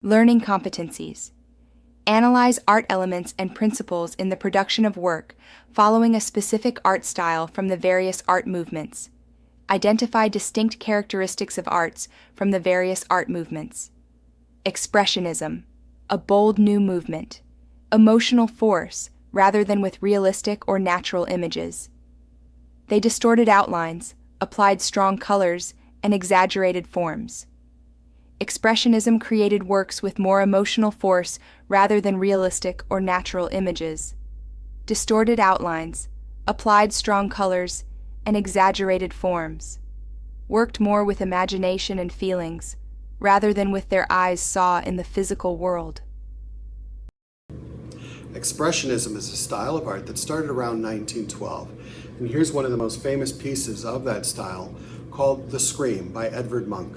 Learning competencies. Analyze art elements and principles in the production of work, following a specific art style from the various art movements. Identify distinct characteristics of arts from the various art movements. Expressionism, a bold new movement. Emotional force, rather than with realistic or natural images. They distorted outlines, applied strong colors, and exaggerated forms. Expressionism created works with more emotional force rather than realistic or natural images. Distorted outlines, applied strong colors, and exaggerated forms. Worked more with imagination and feelings, rather than with their eyes saw in the physical world. Expressionism is a style of art that started around 1912, and here's one of the most famous pieces of that style called The Scream by Edvard Munch.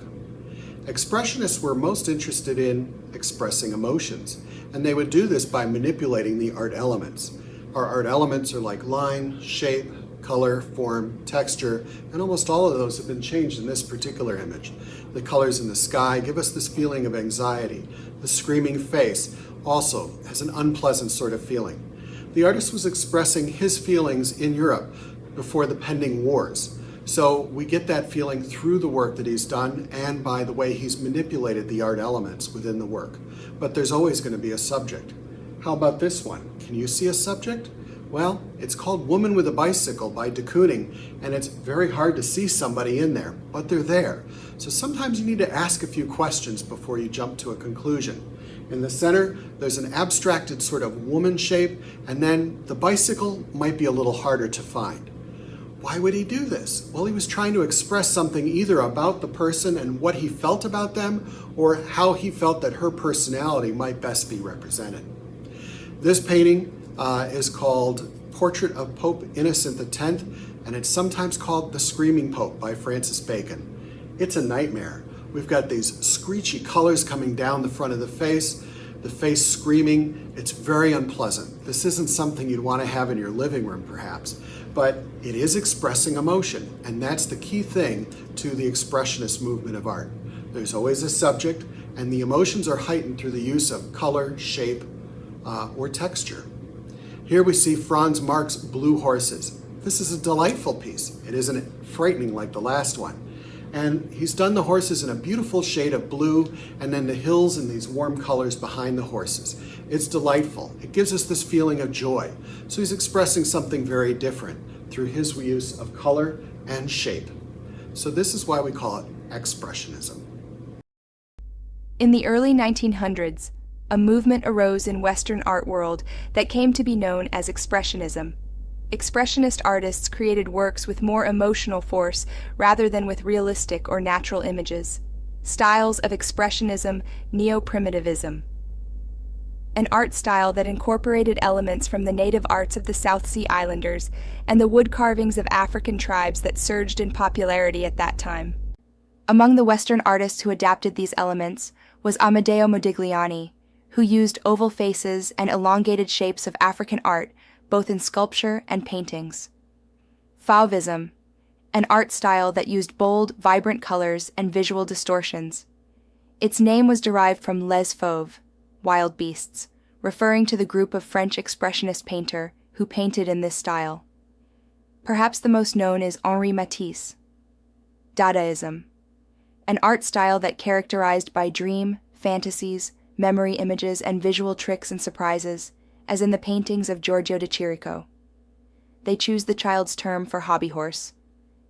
Expressionists were most interested in expressing emotions, and they would do this by manipulating the art elements. Our art elements are like line, shape, color, form, texture, and almost all of those have been changed in this particular image. The colors in the sky give us this feeling of anxiety. The screaming face also has an unpleasant sort of feeling. The artist was expressing his feelings in Europe before the pending wars. So we get that feeling through the work that he's done and by the way he's manipulated the art elements within the work. But there's always going to be a subject. How about this one? Can you see a subject? Well, it's called Woman with a Bicycle by de Kooning, and it's very hard to see somebody in there, but they're there. So sometimes you need to ask a few questions before you jump to a conclusion. In the center, there's an abstracted sort of woman shape, and then the bicycle might be a little harder to find. Why would he do this? Well, he was trying to express something either about the person and what he felt about them, or how he felt that her personality might best be represented. This painting is called Portrait of Pope Innocent X, and it's sometimes called The Screaming Pope by Francis Bacon. It's a nightmare. We've got these screechy colors coming down the front of the face screaming. It's very unpleasant. This isn't something you'd want to have in your living room, perhaps, but it is expressing emotion, and that's the key thing to the expressionist movement of art. There's always a subject, and the emotions are heightened through the use of color, shape, or texture. Here we see Franz Marc's Blue Horses. This is a delightful piece. It isn't frightening like the last one. And he's done the horses in a beautiful shade of blue, and then the hills in these warm colors behind the horses. It's delightful. It gives us this feeling of joy. So he's expressing something very different through his use of color and shape. So this is why we call it Expressionism. In the early 1900s, a movement arose in Western art world that came to be known as Expressionism. Expressionist artists created works with more emotional force rather than with realistic or natural images. Styles of Expressionism, Neo-Primitivism. An art style that incorporated elements from the native arts of the South Sea Islanders and the wood carvings of African tribes that surged in popularity at that time. Among the Western artists who adapted these elements was Amedeo Modigliani, who used oval faces and elongated shapes of African art both in sculpture and paintings. Fauvism, an art style that used bold, vibrant colors and visual distortions. Its name was derived from les fauves, wild beasts, referring to the group of French expressionist painter who painted in this style. Perhaps the most known is Henri Matisse. Dadaism, an art style that characterized by dream, fantasies, memory images, and visual tricks and surprises, as in the paintings of Giorgio de Chirico. They choose the child's term for hobby horse,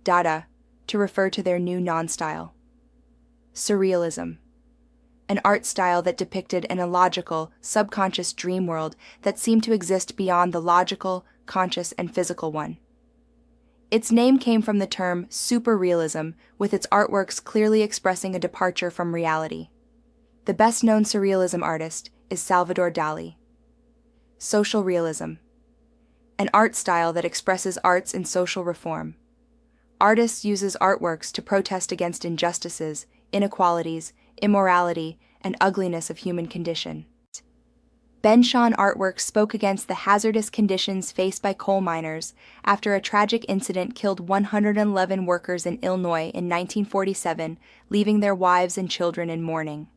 Dada, to refer to their new non-style. Surrealism, an art style that depicted an illogical, subconscious dream world that seemed to exist beyond the logical, conscious, and physical one. Its name came from the term superrealism, with its artworks clearly expressing a departure from reality. The best-known surrealism artist is Salvador Dali. Social realism, an art style that expresses arts in social reform. Artists uses artworks to protest against injustices, inequalities, immorality, and ugliness of human condition. Ben Shahn artworks spoke against the hazardous conditions faced by coal miners after a tragic incident killed 111 workers in Illinois in 1947, leaving their wives and children in mourning.